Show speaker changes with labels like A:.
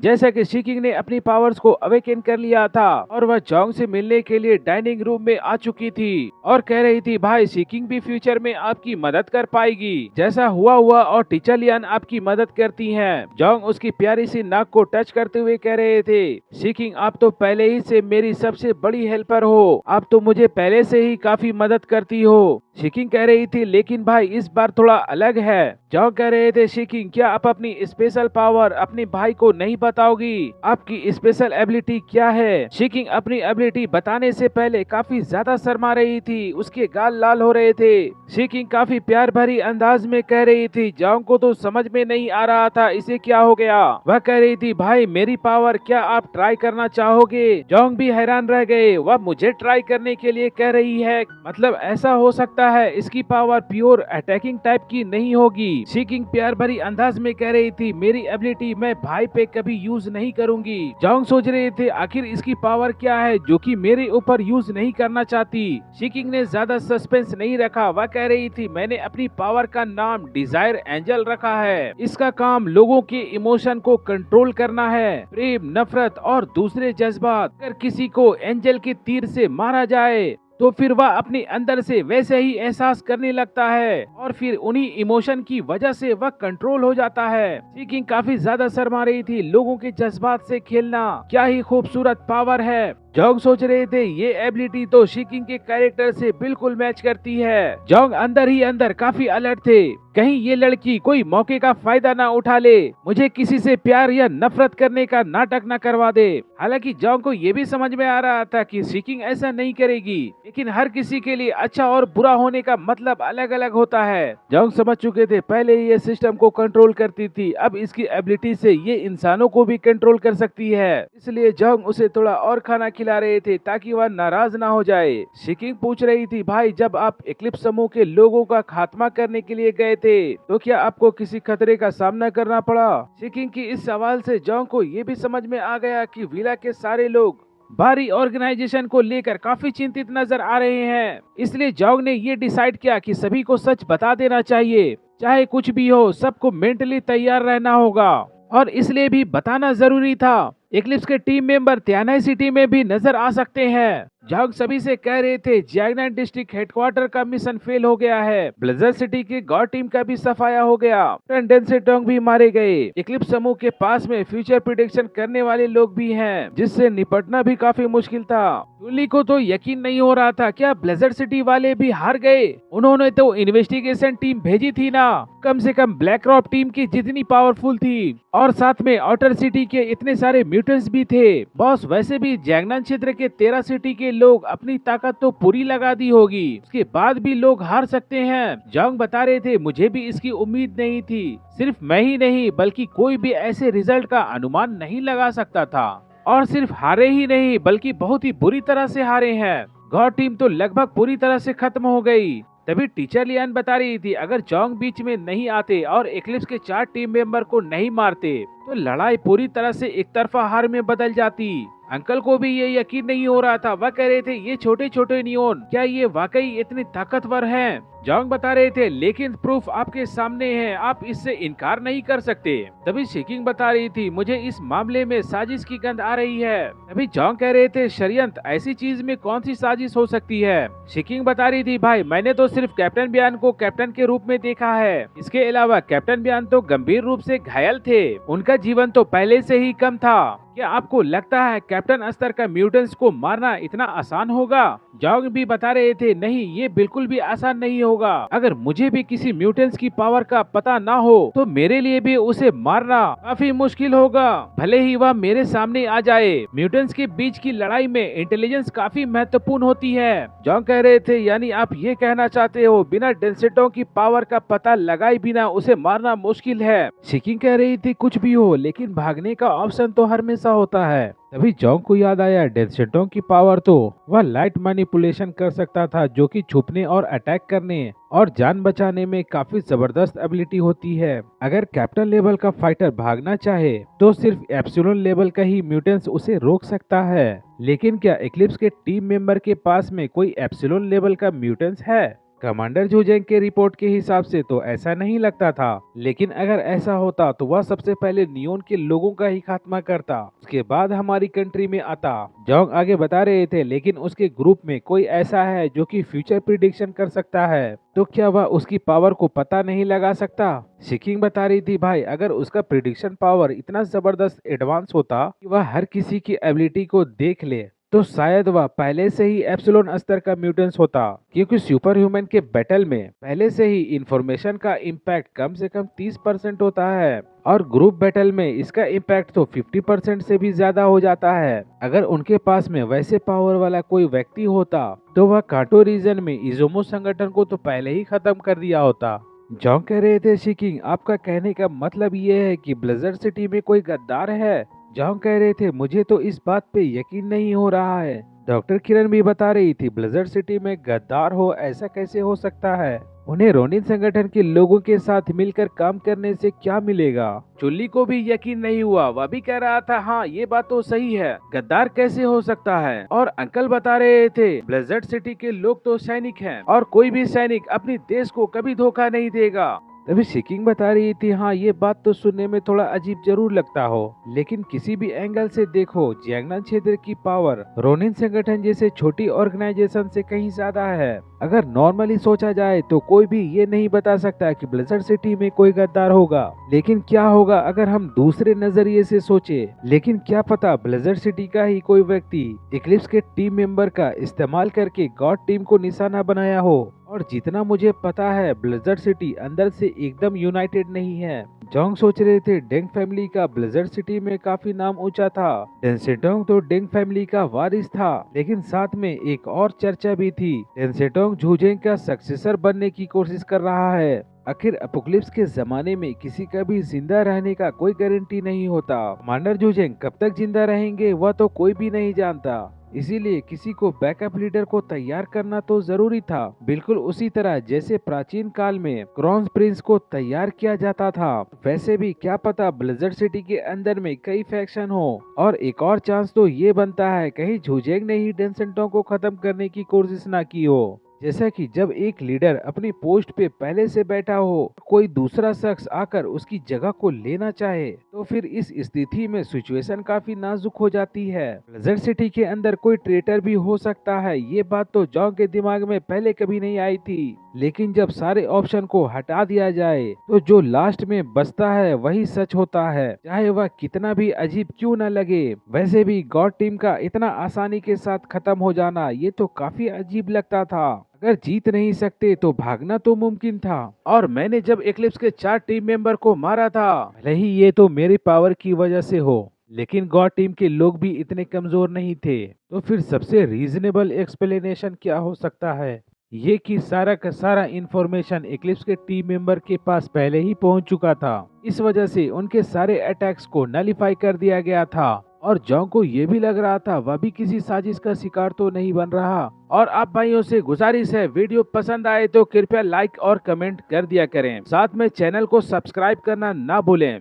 A: जैसा कि शिकिंग ने अपनी पावर्स को अवेकन कर लिया था और वह जोंग से मिलने के लिए डाइनिंग रूम में आ चुकी थी और कह रही थी भाई शिकिंग भी फ्यूचर में आपकी मदद कर पाएगी। जैसा हुआ हुआ और टीचर लियान आपकी मदद करती हैं। जोंग उसकी प्यारी सी नाक को टच करते हुए कह रहे थे शिकिंग आप तो पहले ही से मेरी सबसे बड़ी हेल्पर हो, आप तो मुझे पहले से ही काफी मदद करती हो। शिकिंग कह रही थी लेकिन भाई इस बार थोड़ा अलग है। जोंग कह रहे थे शिकिंग क्या आप अपनी स्पेशल पावर अपने भाई को नहीं बताओगी, आपकी स्पेशल एबिलिटी क्या है। शिकिंग अपनी एबिलिटी बताने से पहले काफी ज्यादा शर्मा रही थी, उसके गाल लाल हो रहे थे। शिकिंग काफी प्यार भरी अंदाज में कह रही थी जोंग को तो समझ में नहीं आ रहा था इसे क्या हो गया। वह कह रही थी भाई मेरी पावर क्या आप ट्राई करना चाहोगे। जोंग भी हैरान रह गए, वह मुझे ट्राई करने के लिए कह रही है, मतलब ऐसा हो सकता है इसकी पावर प्योर अटैकिंग टाइप की नहीं होगी। शिकिंग प्यार भरी अंदाज में कह रही थी मेरी एबिलिटी मैं भाई पे कभी यूज नहीं करूंगी। जोंग सोच रहे थे आखिर इसकी पावर क्या है जो कि मेरे ऊपर यूज नहीं करना चाहती। शिकिंग ने ज्यादा सस्पेंस नहीं रखा, वह कह रही थी मैंने अपनी पावर का नाम डिजायर एंजल रखा है, इसका काम लोगों के इमोशन को कंट्रोल करना है, प्रेम नफरत और दूसरे जज्बात। अगर किसी को एंजल के तीर से मारा जाए तो फिर वह अपने अंदर से वैसे ही एहसास करने लगता है और फिर उन्हीं इमोशन की वजह से वह कंट्रोल हो जाता है। शिकिंग काफी ज्यादा शर्मा रही थी, लोगों के जज्बात से खेलना क्या ही खूबसूरत पावर है। जोंग सोच रहे थे ये एबिलिटी तो शिकिंग के कैरेक्टर से बिल्कुल मैच करती है। जोंग अंदर ही अंदर काफी अलर्ट थे, कहीं ये लड़की कोई मौके का फायदा ना उठा ले, मुझे किसी से प्यार या नफरत करने का नाटक न करवा दे। हालांकि जोंग को ये भी समझ में आ रहा था कि शिकिंग ऐसा नहीं करेगी, लेकिन हर किसी के लिए अच्छा और बुरा होने का मतलब अलग अलग होता है। जोंग समझ चुके थे पहले ये सिस्टम को कंट्रोल करती थी, अब इसकी एबिलिटी से ये इंसानों को भी कंट्रोल कर सकती है। इसलिए जोंग उसे थोड़ा और खाना खिला रहे थे ताकि वह नाराज ना हो जाए। शिकिंग पूछ रही थी भाई जब आप इक्लिप्स समूह के लोगों का खात्मा करने के लिए गए थे तो क्या आपको किसी खतरे का सामना करना पड़ा। शिकिंग की इस सवाल से जोंग को ये भी समझ में आ गया कि विला के सारे लोग भारी ऑर्गेनाइजेशन को लेकर काफी चिंतित नजर आ रहे हैं। इसलिए जोंग ने ये डिसाइड किया कि सभी को सच बता देना चाहिए, चाहे कुछ भी हो सबको मेंटली तैयार रहना होगा और इसलिए भी बताना जरूरी था। इक्लिप्स के टीम मेंबर त्यानाई सिटी में भी नजर आ सकते हैं। जोंग सभी से कह रहे थे जियांगनान डिस्ट्रिक्ट हेडक्वार्टर का मिशन फेल हो गया है, ब्लेजर सिटी की गॉड टीम का भी सफाया हो गया, डेंसेटोंग भी मारे गए। इक्लिप्स समूह के पास में फ्यूचर प्रिडिक्शन करने वाले लोग भी हैं, जिससे निपटना भी काफी मुश्किल था। जूली को तो यकीन नहीं हो रहा था क्या ब्लेजर सिटी वाले भी हार गए, उन्होंने तो इन्वेस्टिगेशन टीम भेजी थी ना, कम से कम ब्लैक रॉक टीम की जितनी पावरफुल थी और साथ में आउटर सिटी के इतने सारे म्यूटेंट्स भी थे। बॉस वैसे भी जियांगनान क्षेत्र के 13 सिटी के लोग अपनी ताकत तो पूरी लगा दी होगी, उसके बाद भी लोग हार सकते हैं। जोंग बता रहे थे मुझे भी इसकी उम्मीद नहीं थी, सिर्फ मैं ही नहीं बल्कि कोई भी ऐसे रिजल्ट का अनुमान नहीं लगा सकता था। और सिर्फ हारे ही नहीं बल्कि बहुत ही बुरी तरह से हारे हैं, गॉड टीम तो लगभग पूरी तरह से खत्म हो गई। तभी टीचर लियान बता रही थी अगर जोंग बीच में नहीं आते और इक्लिप्स के 4 टीम मेंबर को नहीं मारते तो लड़ाई पूरी तरह से एक तरफा हार में बदल जाती। अंकल को भी ये यकीन नहीं हो रहा था, वह कह रहे थे ये छोटे छोटे नियोन क्या ये वाकई इतने ताकतवर हैं। जोंग बता रहे थे लेकिन प्रूफ आपके सामने है, आप इससे इनकार नहीं कर सकते। तभी शिकिंग बता रही थी मुझे इस मामले में साजिश की गंध आ रही है। तभी जोंग कह रहे थे षड्यंत्र, ऐसी चीज में कौन सी साजिश हो सकती है। शिकिंग बता रही थी भाई मैंने तो सिर्फ कैप्टन बियान को कैप्टन के रूप में देखा है, इसके अलावा कैप्टन बियान तो गंभीर रूप से घायल थे, उनका जीवन तो पहले से ही कम था। क्या आपको लगता है कैप्टन स्तर का म्यूटेंट्स को मारना इतना आसान होगा। जोंग भी बता रहे थे नहीं ये बिल्कुल भी आसान नहीं होगा, अगर मुझे भी किसी म्यूटेंट्स की पावर का पता ना हो तो मेरे लिए भी उसे मारना काफी मुश्किल होगा, भले ही वह मेरे सामने आ जाए। म्यूटेंट्स के बीच की लड़ाई में इंटेलिजेंस काफी महत्वपूर्ण होती है। जोंग कह रहे थे यानी आप ये कहना चाहते हो बिना डेंसेटों की पावर का पता लगाए बिना उसे मारना मुश्किल है। शिकिंग कह रही थी कुछ भी हो लेकिन भागने का ऑप्शन तो हमेशा होता है। तभी जोंग को याद आया डेंसेटों की पावर तो वह लाइट मैनिपुलेशन कर सकता था जो कि छुपने और अटैक करने और जान बचाने में काफी जबरदस्त एबिलिटी होती है। अगर कैप्टन लेवल का फाइटर भागना चाहे तो सिर्फ एप्सिलॉन लेवल का ही म्यूटेंट्स उसे रोक सकता है, लेकिन क्या इक्लिप्स के टीम मेंबर के पास में कोई एप्सिलॉन लेवल का म्यूटेंट्स है। कमांडर जूजेंग के रिपोर्ट के हिसाब से तो ऐसा नहीं लगता था, लेकिन अगर ऐसा होता तो वह सबसे पहले नियोन के लोगों का ही खात्मा करता, उसके बाद हमारी कंट्री में आता। जोंग आगे बता रहे थे, लेकिन उसके ग्रुप में कोई ऐसा है जो कि फ्यूचर प्रिडिक्शन कर सकता है, तो क्या वह उसकी पावर को पता नहीं लगा सकता? शिकिंग बता रही थी, भाई अगर उसका प्रिडिक्शन पावर इतना जबरदस्त एडवांस होता कि वह हर किसी की एबिलिटी को देख ले, तो शायद वह पहले से ही एप्सिलॉन स्तर का म्यूटेंस होता, क्योंकि सुपर ह्यूमन के बैटल में पहले से ही इंफॉर्मेशन का इम्पैक्ट कम से कम 30% होता है, और ग्रुप बैटल में इसका इम्पैक्ट तो 50% से भी ज्यादा हो जाता है। अगर उनके पास में वैसे पावर वाला कोई व्यक्ति होता तो वह कांटो रीजन में इजोमो संगठन को तो पहले ही खत्म कर दिया होता। जॉन्ग कह रहे थे, शिकिंग आपका कहने का मतलब ये है कि ब्लिज़र्ड सिटी में कोई गद्दार है? जॉन्ग कह रहे थे, मुझे तो इस बात पे यकीन नहीं हो रहा है। डॉक्टर किरण भी बता रही थी, ब्लिज़र्ड सिटी में गद्दार हो ऐसा कैसे हो सकता है? उन्हें रोनिन संगठन के लोगों के साथ मिलकर काम करने से क्या मिलेगा? चुल्ली को भी यकीन नहीं हुआ, वह भी कह रहा था हाँ ये बात तो सही है, गद्दार कैसे हो सकता है? और अंकल बता रहे थे, ब्लिज़र्ड सिटी के लोग तो सैनिक हैं और कोई भी सैनिक अपने देश को कभी धोखा नहीं देगा। तभी शिकिंग बता रही थी, हाँ ये बात तो सुनने में थोड़ा अजीब जरूर लगता हो, लेकिन किसी भी एंगल से देखो जियांगनान क्षेत्र की पावर रोनिन संगठन जैसे छोटी ऑर्गेनाइजेशन से कहीं ज्यादा है। अगर नॉर्मली सोचा जाए तो कोई भी ये नहीं बता सकता कि ब्लिज़र्ड सिटी में कोई गद्दार होगा, लेकिन क्या होगा अगर हम दूसरे नजरिए से सोचे? लेकिन क्या पता ब्लिज़र्ड सिटी का ही कोई व्यक्ति इक्लिप्स के टीम मेंबर का इस्तेमाल करके गॉड टीम को निशाना बनाया हो। और जितना मुझे पता है ब्लिज़र्ड सिटी अंदर से एकदम यूनाइटेड नहीं है। जोंग सोच रहे थे, डेंग फैमिली का ब्लिज़र्ड सिटी में काफी नाम ऊंचा था, डेंसेटोंग तो डेंग फैमिली का वारिस था, लेकिन साथ में एक और चर्चा भी थी, डेंसेटोंग जूजेंग का सक्सेसर बनने की कोशिश कर रहा है। आखिर अपोकलिप्स के जमाने में किसी का भी जिंदा रहने का कोई गारंटी नहीं होता। कमांडर जूजेंग कब तक जिंदा रहेंगे वह तो कोई भी नहीं जानता, इसीलिए किसी को बैकअप लीडर को तैयार करना तो जरूरी था, बिल्कुल उसी तरह जैसे प्राचीन काल में क्राउन प्रिंस को तैयार किया जाता था। वैसे भी क्या पता ब्लिज़र्ड सिटी के अंदर में कई फैक्शन हो, और एक और चांस तो ये बनता है कहीं जूजेंग ने ही डेंसेंटों को खत्म करने की कोशिश ना की हो। जैसा कि जब एक लीडर अपनी पोस्ट पे पहले से बैठा हो, कोई दूसरा शख्स आकर उसकी जगह को लेना चाहे, तो फिर इस स्थिति में सिचुएशन काफी नाजुक हो जाती है। ब्लिज़र्ड सिटी के अंदर कोई ट्रेटर भी हो सकता है, ये बात तो जॉन्ग के दिमाग में पहले कभी नहीं आई थी, लेकिन जब सारे ऑप्शन को हटा दिया जाए तो जो लास्ट में बचता है वही सच होता है, चाहे वह कितना भी अजीब क्यों न लगे। वैसे भी गॉड टीम का इतना आसानी के साथ खत्म हो जाना ये तो काफी अजीब लगता था। अगर जीत नहीं सकते तो भागना तो मुमकिन था, और मैंने जब एक्लिप्स के 4 टीम मेंबर को मारा था, भले ही ये तो मेरी पावर की वजह से हो, लेकिन गॉड टीम के लोग भी इतने कमजोर नहीं थे। तो फिर सबसे रीजनेबल एक्सप्लेनेशन क्या हो सकता है? ये कि सारा का सारा इंफॉर्मेशन एक्लिप्स के टीम मेंबर के पास पहले ही पहुंच चुका था, इस वजह से उनके सारे अटैक्स को नलीफाई कर दिया गया था, और जॉन्ग को ये भी लग रहा था वह भी किसी साजिश का शिकार तो नहीं बन रहा। और आप भाइयों से गुजारिश है, वीडियो पसंद आए तो कृपया लाइक और कमेंट कर दिया करें, साथ में चैनल को सब्सक्राइब करना ना भूलें।